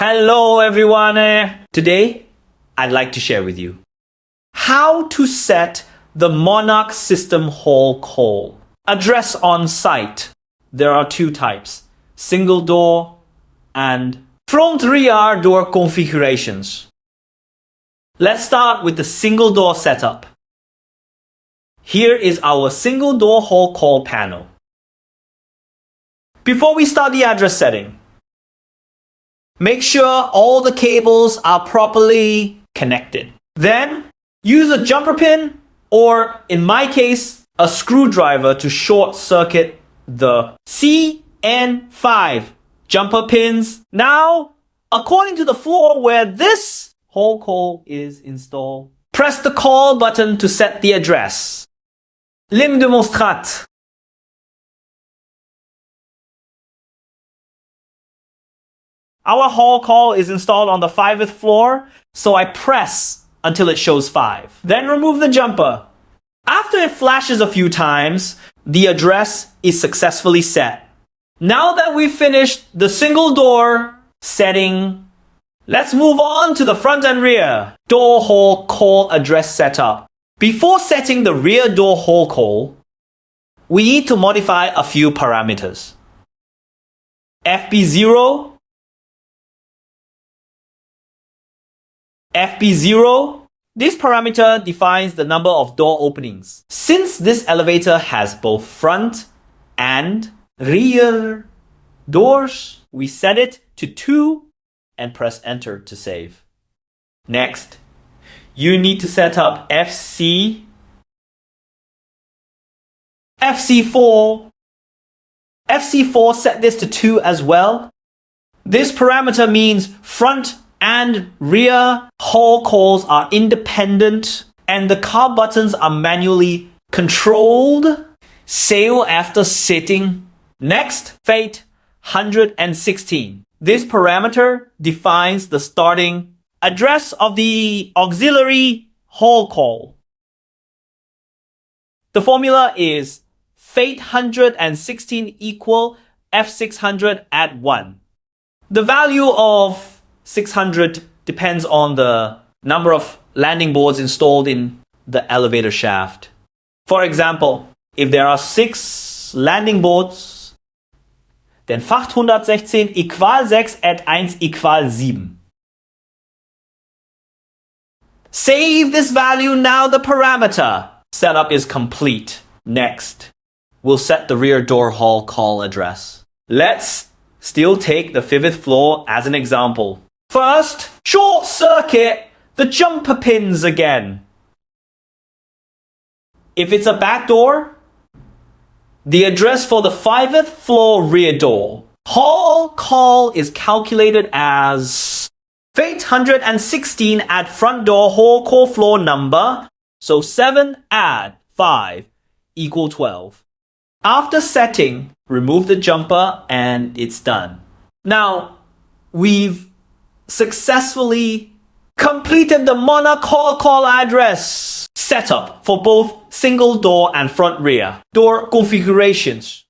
Hello everyone. Today I'd like to share with you how to set the MONARCH system hall call address on site. There are two types, single door and front rear door configurations. Let's start with the single door setup. Here is our single door hall call panel. Before we start the address setting, make sure all the cables are properly connected. Then use a jumper pin, or in my case, a screwdriver to short circuit the C and 5 jumper pins. Now, according to the floor where this hall call is installed, press the call button to set the address. Lim demonstrat. Our hall call is installed on the 5th floor, so I press until it shows 5. Then remove the jumper. After it flashes a few times, the address is successfully set. Now that we've finished the single door setting, let's move on to the front and rear door hall call address setup. Before setting the rear door hall call, we need to modify a few parameters. FB0, FB0, this parameter defines the number of door openings. Since this elevator has both front and rear doors, we set it to 2 and press enter to save. Next, you need to set up FC, FC4. FC4, set this to 2 as well. This parameter means front and rear hall calls are independent and the car buttons are manually controlled. Save after setting. Next, Fate 116. This parameter defines the starting address of the auxiliary hall call. The formula is Fate 116 equal F600 at 1. The value of 600 depends on the number of landing boards installed in the elevator shaft. For example, if there are 6 landing boards, then 816 equal 6 at 1 equal 7. Save this value. Now the parameter setup is complete. Next, we'll set the rear door hall call address. Let's still take the 5th floor as an example. First, short circuit the jumper pins again. If it's a back door, the address for the 5th floor rear door hall call is calculated as 816 at front door hall call floor number, so 7 add 5 equal 12. After setting, remove the jumper and it's done. Now, we've successfully completed the MONARCH hall call address setup for both single door and front rear door configurations.